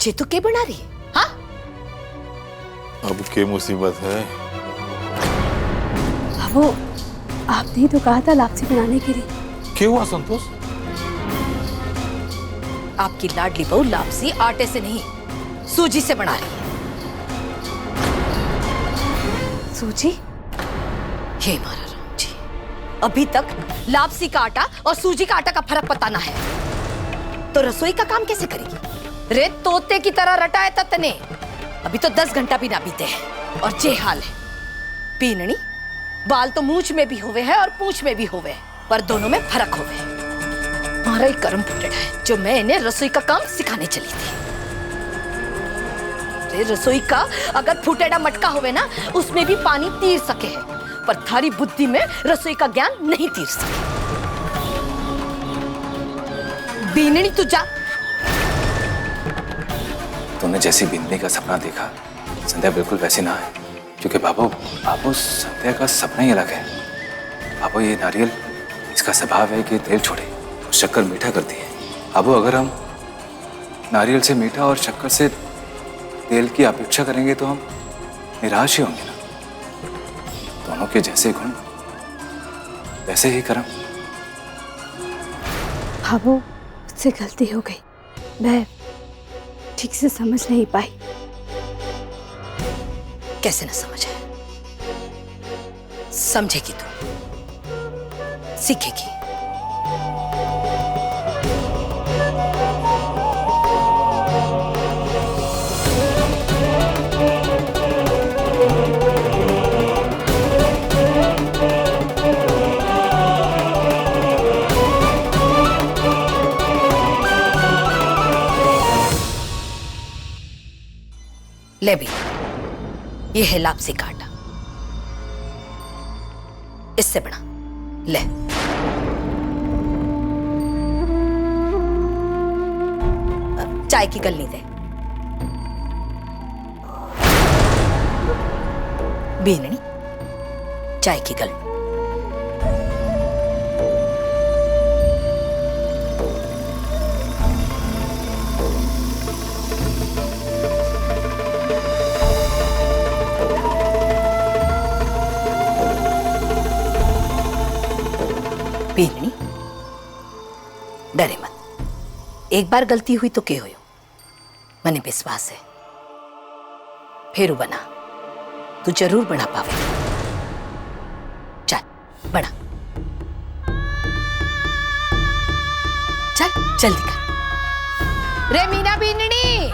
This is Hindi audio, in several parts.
ये तो के बना रही है? हाँ अब के मुसीबत है? बाबू, आपने ही तो कहा था लापसी बनाने के लिए। क्या हुआ संतोष? आपकी लाडली बहू लापसी आटे से नहीं, सूजी से बना रही है। सूजी? हे मारा राम जी, अभी तक लापसी का आटा और सूजी का आटा का फर्क पता ना है तो रसोई का काम कैसे करेगी? रे तोते की तरह रटा है ततने। अभी तो 10 घंटा भी ना बीते हैं और ये हाल है। पीननी, बाल तो मूंछ में भी हुए हैं और पूंछ में भी हुए हैं, पर दोनों में फर्क हुए हैं। हमारा ही कर्म फुटेड़ा है जो मैं इन्हें रसोई का काम सिखाने चली थी। रे रसोई का अगर फुटेड़ा मटका हुए ना, उसमें भी पानी तीर सके है, पर थारी बुद्धि में रसोई का ज्ञान नहीं तीर सके। बीननी तू जा। तूने जैसी बिंदनी का सपना देखा, संध्या बिल्कुल वैसी ना है। क्योंकि बाबू संध्या का सपना ही अलग है। बाबू, ये नारियल, इसका स्वभाव है कि तेल छोड़े और शक्कर मीठा करती है। बाबू, अगर हम नारियल से मीठा और शक्कर से तेल की अपेक्षा करेंगे तो हम निराश ही होंगे ना। दोनों के जैसे गुण वैसे ही कर्म। बाबू, मुझसे गलती हो गई, मैं ठीक से समझ नहीं पाई। कैसे न समझे? समझेगी तू, सीखेगी। ले भी, ये है लापसी का आटा, इससे बना। ले, चाय की गलनी दे। बीननी, चाय की गलनी। बीननी, डरे मत। एक बार गलती हुई तो क्या हुई, मने विश्वास है फेरू बना, तू जरूर बना पावेगी। चल बना, चल जल्दी कर। रे मीना बीननी,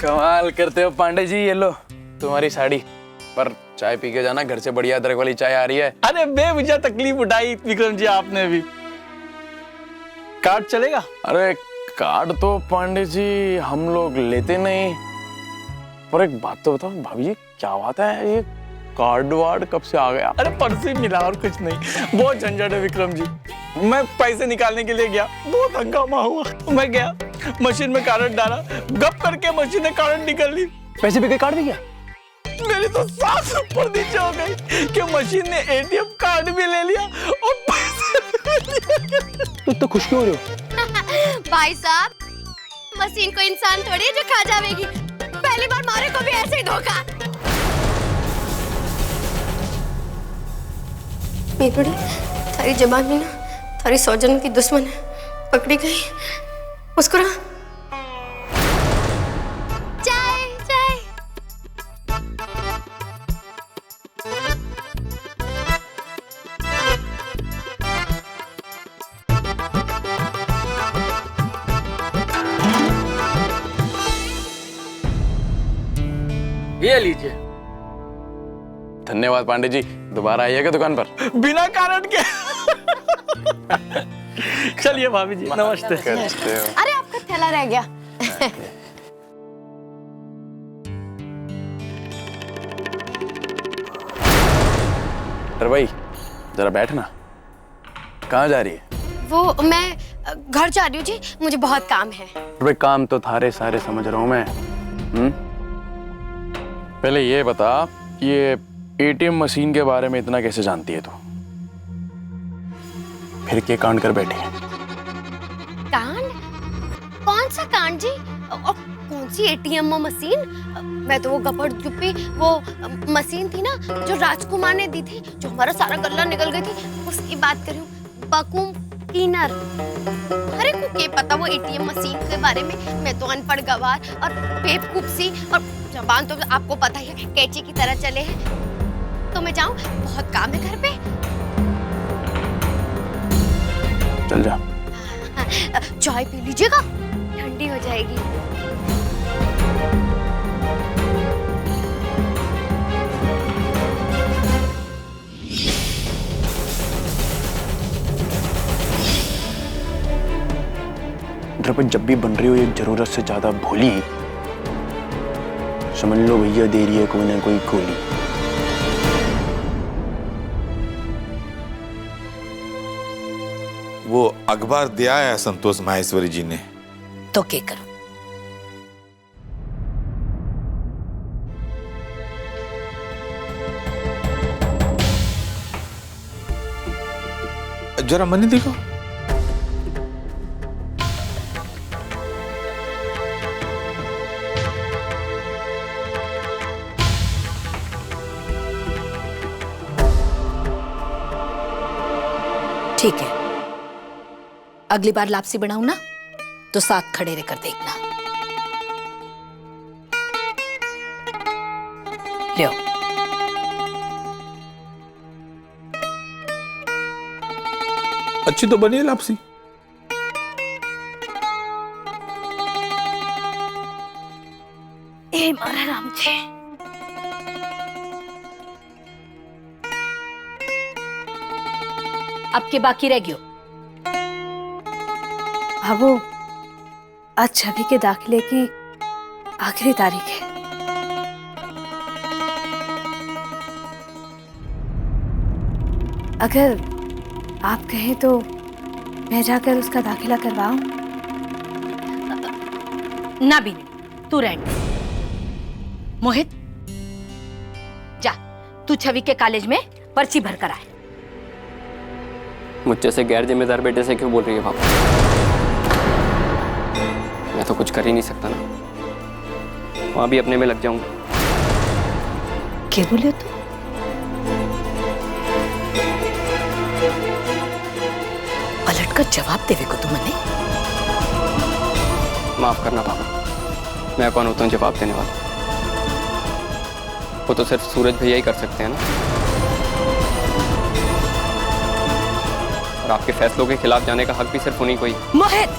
कमाल करते हो पांडे जी। ये लो तुम्हारी साड़ी, पर चाय पी के जाना, घर से बढ़िया अदरक वाली चाय आ रही है। अरे बेवजह तकलीफ उठाई विक्रम जी आपने भी। कार्ड चलेगा? अरे कार्ड तो पांडे जी हम लोग लेते नहीं। पर एक बात तो बताओ भाभी जी, क्या बात है, ये कार्ड वार्ड कब से आ गया? अरे परसों ही मिला और कुछ नहीं। बहुत झंझट है विक्रम जी। मैं पैसे निकालने के लिए गया, बहुत हंगामा हुआ। मैं गया, मशीन में कार्ड डाला, गप करके मशीन ने कार्ड निकल ली। पैसे भी कार्ड भी गया? मेरी तो सांस ऊपर नीचे हो गई कि मशीन ने एटीएम कार्ड भी ले लिया और पैसे भी ले लिया। तो खुश क्यों हो रहे हो? भाई साहब, मशीन को इंसान थोड़ी है जो खा जाएगी। पहली बार मारे को भी ऐसे ही धोखा। मीठड़ी, थारी जबान में ना थारी सौजन की दुश्मन है, पकड़ी गई। मुस्कुरा। चाय चाय। ये लीजिए। धन्यवाद पांडे जी, दोबारा आइएगा दुकान पर। बिना कारण के। चलिए भाभी जी, नमस्ते। अरे आपका थैला रह गया। अरे भाई जरा बैठना। कहाँ जा रही है? वो मैं घर जा रही हूँ जी, मुझे बहुत काम है। अरे भाई काम तो थारे सारे समझ रहा हूँ मैं। पहले ये बता, ये एटीएम मशीन के बारे में इतना कैसे जानती है तू? फिर क्या कांड कर बैठी है? कांड? कौन सा कांड जी? और कौन सी एटीएम मशीन? मैं तो वो गपड़ जुप्पी वो मशीन थी ना जो राजकुमार ने दी थी, जो हमारा सारा गल्ला निकल गई थी, उसकी बात कर रही हूँ। Vacuum cleaner. अरे को क्या पता वो एटीएम मशीन के बारे में? मैं तो अनपढ़ गवार और बेवकूफ सी, और जबान तो आपको पता ही है कैंची की तरह चले है। तो मैं जाऊँ, बहुत काम है घर पे। चल जा। चाय पी लीजिएगा, ठंडी हो जाएगी। द्रौपदी जब भी बन रही हो एक जरूरत से ज्यादा भोली, समझ लो भैया दे रही है कोई ना कोई गोली। वो अखबार दिया है संतोष माहेश्वरी जी ने। तो क्या करूं? जरा मनी देखो। ठीक है, अगली बार लापसी बनाऊं ना तो साथ खड़े रहकर देखना। लो। अच्छी तो बनी है लापसी। ए मारा राम जी। अब के बाकी रह गयो। बाबू, आज छवि के दाखिले की आखिरी तारीख है। अगर आप कहें तो मैं जाकर उसका दाखिला करवाऊं? ना भी नहीं, तू रहने दे। मोहित, जा तू छवि के कॉलेज में पर्ची भर कर आए। मुझ जैसे गैर जिम्मेदार बेटे से क्यों बोल रही है पापा? मैं तो कुछ कर ही नहीं सकता ना, वहां भी अपने में लग जाऊंगा। क्या बोले तू? पलट कर जवाब देवे को तुमने? माफ करना पापा, मैं कौन होता हूँ जवाब देने वाला? वो तो सिर्फ सूरज भैया ही कर सकते हैं ना। और आपके फैसलों के खिलाफ जाने का हक भी सिर्फ उन्हीं को ही। मोहित,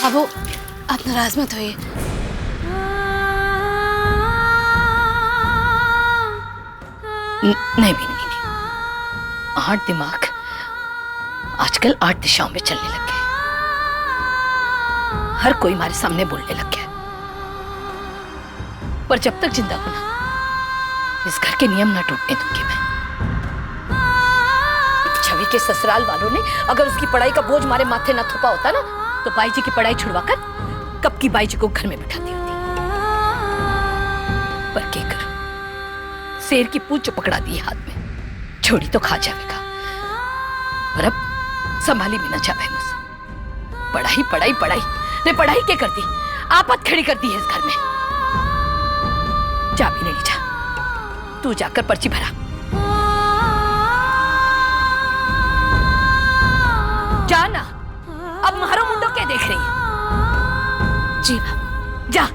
बाबू, आप नाराज मत होइए। नहीं भी नहीं। आठ दिमाग आजकल 8 दिशाओं में चलने लग गए। हर कोई हमारे सामने बोलने लग गया। पर जब तक जिंदा हूं ना, इस घर के नियम ना टूटने दूंगी मैं। छवि के ससुराल वालों ने अगर उसकी पढ़ाई का बोझ हमारे माथे ना थोपा होता ना, तो बाई जी की पढ़ाई छुड़वाकर कब की बाई जी को घर में बिठाती होती। पर क्या करूं, शेर की पूंछ जो पकड़ा दी हाथ में, छोड़ी तो खा जाएगा। पर अब संभाली भी ना जावे मुझसे। पढ़ाई पढ़ाई पढ़ाई ने पढ़ाई क्या कर दी, आपत खड़ी कर दी है इस घर में। जा भी नहीं जा, तू जाकर पर्ची भरा। जाना, अब मारो मुंडो क्या देख रही है? जी बाबू, जा।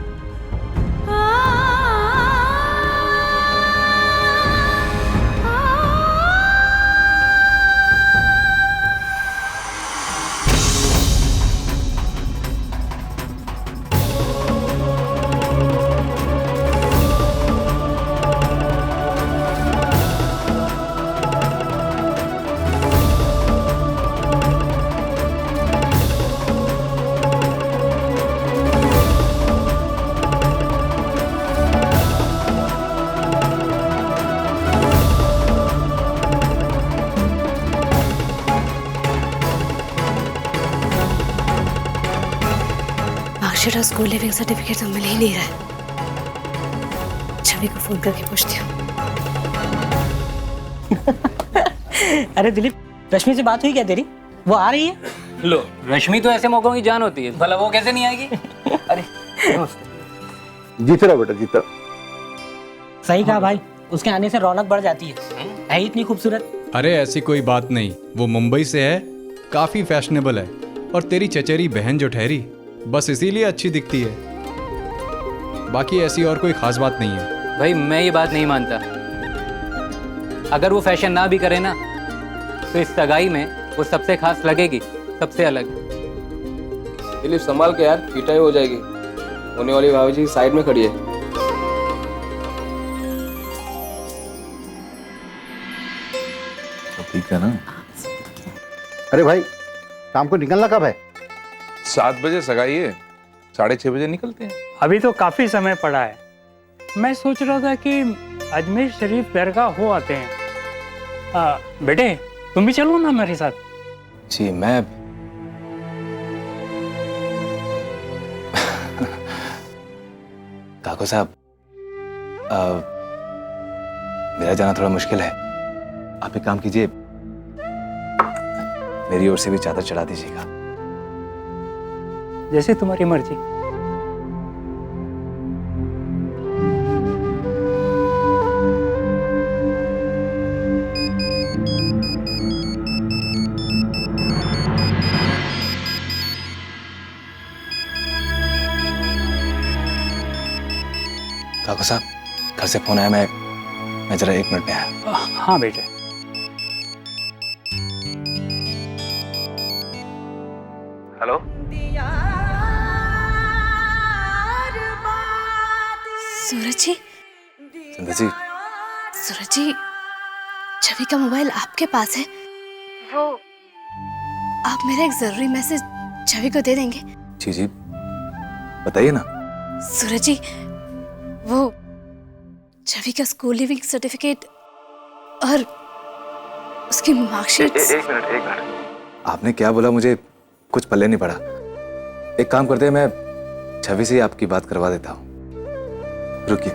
मार्कशीट और स्कूल लिविंग सर्टिफिकेट तो मिल ही नहीं रहा है। छवि को फोन करके पूछती हूँ। अरे दिलीप, रश्मि से बात हुई क्या तेरी? वो आ रही है? लो, रश्मि तो ऐसे मौकों की जान होती है, भला वो कैसे नहीं आएगी? अरे जीते रहो बेटा, जीते रहो। सही कहा भाई, उसके आने से रौनक बढ़ जाती है ही इतनी खूबसूरत। अरे ऐसी कोई बात नहीं, वो मुंबई से है, काफी फैशनेबल है, और तेरी चचेरी बहन जो ठहरी बस इसीलिए अच्छी दिखती है, बाकी ऐसी और कोई खास बात नहीं है। भाई मैं ये बात नहीं मानता। अगर वो फैशन ना भी करे ना, तो इस सगाई में वो सबसे खास लगेगी, सबसे अलग। दिलीप संभाल के यार, पिटाई हो जाएगी। होने वाली भाभी जी साइड में खड़ी है। तो ठीक है ना? अरे भाई, शाम को निकलना कब है? 7 बजे सगाई है, 6:30 बजे निकलते हैं। अभी तो काफी समय पड़ा है। मैं सोच रहा था कि अजमेर शरीफ दरगाह हो आते हैं। बेटे तुम भी चलो ना मेरे साथ। जी मैं काको साहब, मेरा जाना थोड़ा मुश्किल है। आप एक काम कीजिए, मेरी ओर से भी चादर चढ़ा दीजिएगा। जैसे तुम्हारी मर्जी। काको साहब, घर से फोन आया, मैं जरा 1 मिनट में आया। हाँ बेटे। हेलो, सूरज जी, संध्या जी, सूरज जी, छवि का मोबाइल आपके पास है? वो आप मेरा एक जरूरी मैसेज छवि को दे देंगे? जी जी बताइए ना। सूरज जी, वो छवि का स्कूल लिविंग सर्टिफिकेट और उसकी मार्कशीट। एक मिनट। आपने क्या बोला मुझे कुछ पल्ले नहीं पड़ा। एक काम करते हैं, मैं छवि से आपकी बात करवा देता हूँ। रुकिए।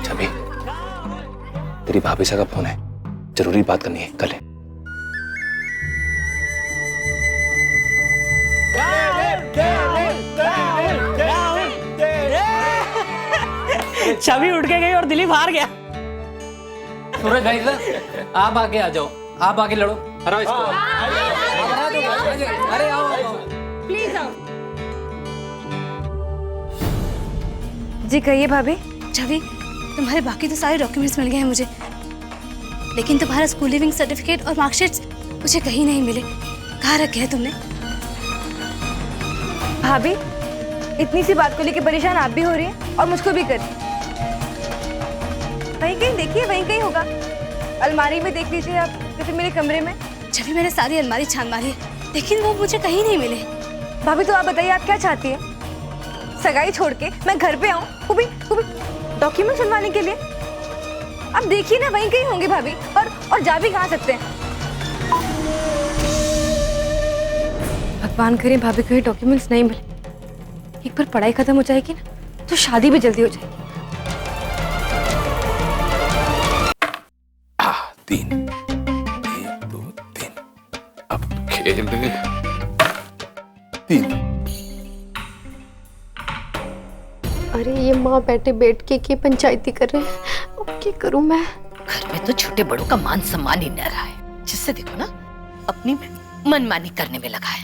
छवि, तेरी भाभी सा का फोन है, जरूरी बात करनी है, कल है। छवि उठ के गई और दिलीप हार गया। सूरज भाई साहब, आप आके आ जाओ, आप आके लड़ो, हराओ इसको। अरे आओ प्लीज आओ। जी कहिए भाभी। छवि, तुम्हारे बाकी तो सारे डॉक्यूमेंट्स मिल गए हैं मुझे, लेकिन तुम्हारा स्कूल लिविंग सर्टिफिकेट और मार्कशीट्स मुझे कहीं नहीं मिले। कहाँ रखे हैं तुमने? भाभी, इतनी सी बात को लेकर परेशान आप भी हो रही हैं और मुझको भी कर। वहीं कहीं देखिए, वहीं कहीं होगा। अलमारी में देख लीजिए आप, जैसे मेरे कमरे में। छवि, मैंने सारी अलमारी छान मारी है, लेकिन वो मुझे कहीं नहीं मिले। भाभी तो आप बताइए, आप क्या चाहती हैं? सगाई छोड़ के मैं घर पे आऊं, वो भी डॉक्यूमेंट बनवाने के लिए? अब देखिए ना, वहीं कहीं होंगे भाभी, और जा भी कहाँ सकते हैं। भगवान करे भाभी को ये डॉक्यूमेंट्स नहीं मिले। एक बार पढ़ाई खत्म हो जाएगी ना, तो शादी भी जल्दी हो जाएगी। 3 1 2 3 अब खेल 3। अरे ये माँ बेटे बैठ के पंचायती कर रहे हैं, अब क्या करूं मैं? घर में तो छोटे बड़ों का मान सम्मान ही न रहा है, जिससे देखो ना अपनी मनमानी करने में लगा है।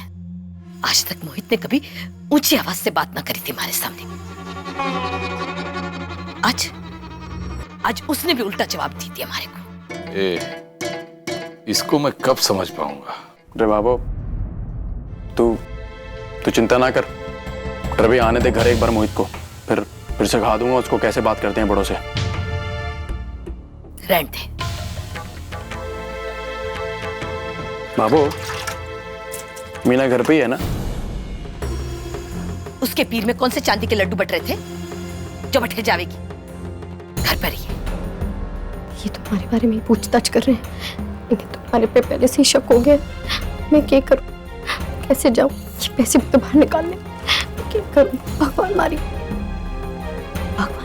आज तक मोहित ने कभी ऊंची आवाज से बात ना करी थी हमारे सामने। आज उसने भी उल्टा जवाब दी थी हमारे को। इसको मैं कब समझ पाऊंगा? अरे बाबू, तू चिंता ना कर। डर भी आने दे घर एक बार मोहित को, फिर सिखा दूंगा उसको कैसे बात करते हैं बड़ों से। रहने दे। बाबू, मीना घर पे ही है ना? उसके पीर में कौन से चांदी के लड्डू बट रहे थे जो बट के जावेगी? घर पर ही है। ये तुम्हारे बारे में ही पूछताछ कर रहे हैं। इन्हें तुम्हारे पे पहले से ही शक हो गया। मैं क्या करूं, कैसे जाऊं ये पैसे भी तो बाहर निकालने। मैं क्या करूं, भगवान मारी भगवान।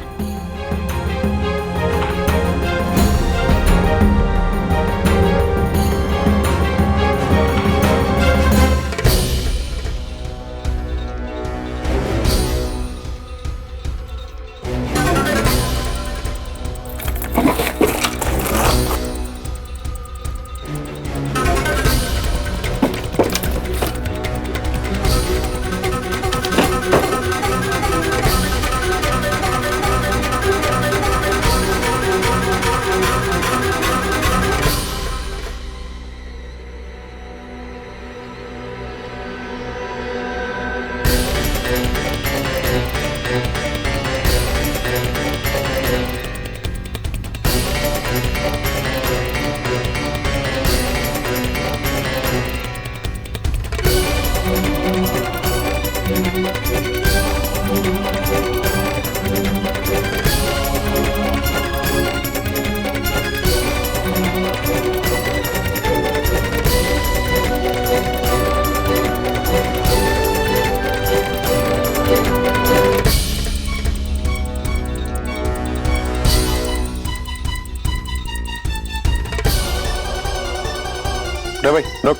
रे भाई रुक।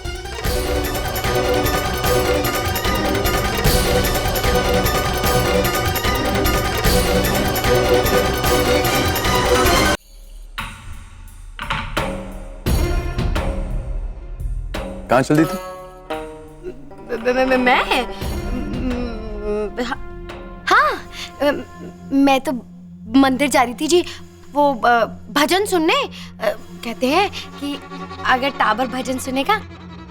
कहाँ चल दी तू? मैं हाँ, मैं तो मंदिर जा रही थी जी, वो भजन सुनने। कहते हैं कि अगर टाबर भजन सुनेगा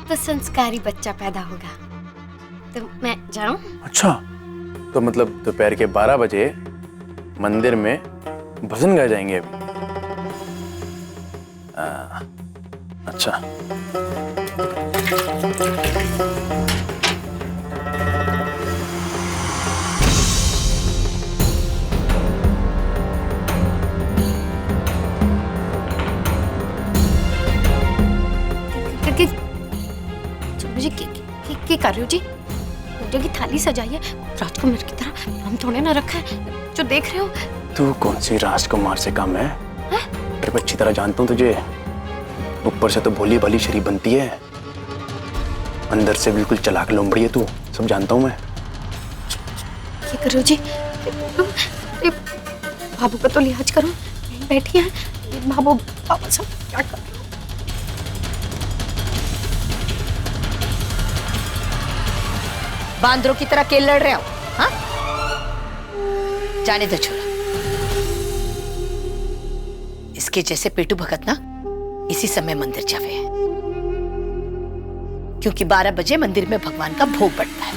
तो संस्कारी बच्चा पैदा होगा, तो मैं जाऊं? अच्छा, तो मतलब दोपहर के 12 बजे मंदिर में भजन गाए जाएंगे अभी? अच्छा। मुझे क्या कर रहे हो जी? पूजा की थाली सजाई है, राजकुमार की तरह हम थोड़े ना रखा है जो देख रहे हो। तू कौन सी राजकुमार से कम है? तेरे अच्छी तरह जानता हूँ तुझे। ऊपर से तो भोली भाली शरीफ बनती है, अंदर से बिल्कुल चालाक लोमड़ी है तू, सब जानता हूँ मैं। क्या कर रहे हो जी? बाबू का तो लिहाज करो, यहीं बैठी है। बाबू बाबा सब क्या कर रहे हो? बांदरों की तरह खेल लड़ रहे हो? हाँ, जाने दो छोरा। इसके जैसे पेटू भगत ना इसी समय मंदिर जावे हैं, क्योंकि 12 बजे मंदिर में भगवान का भोग बढ़ता है।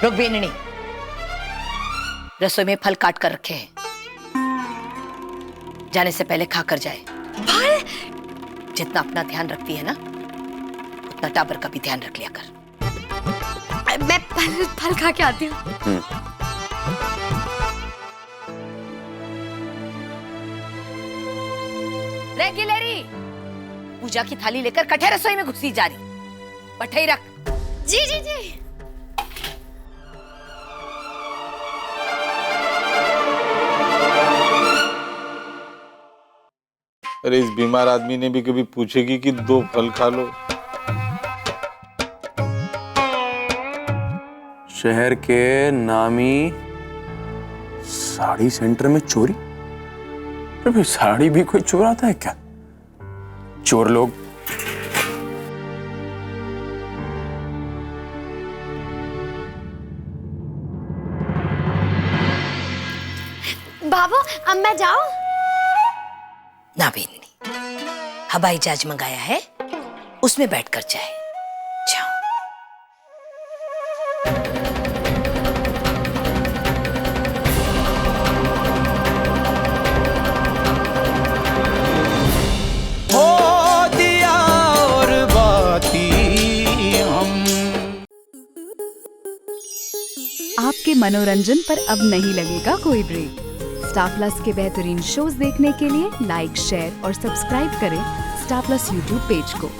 रुक बेननी, रसोई में फल काट कर रखे हैं, जाने से पहले खा कर जाए। फल? जितना अपना ध्यान रखती है ना, उतना टाबर का भी ध्यान रख लिया कर। मैं फल खा के आती हूँ। रे गिलहरी, पूजा की थाली लेकर कठे रसोई में घुसी जा रही, बैठे ही रख। जी जी जी। अरे इस बीमार आदमी ने भी कभी पूछेगी कि 2 फल खा लो। शहर के नामी साड़ी सेंटर में चोरी? अरे भाई साड़ी भी कोई चुराता है क्या? चोर लोग बाबू अब मैं जाऊं? ना बेननी, हवाई जहाज मंगाया है, उसमें बैठकर जाए। जाओ। हो दिया और बाती हम के मनोरंजन पर अब नहीं लगेगा कोई ब्रेक। स्टार प्लस के बेहतरीन शोज देखने के लिए लाइक, शेयर और सब्सक्राइब करें स्टार प्लस यूट्यूब पेज को।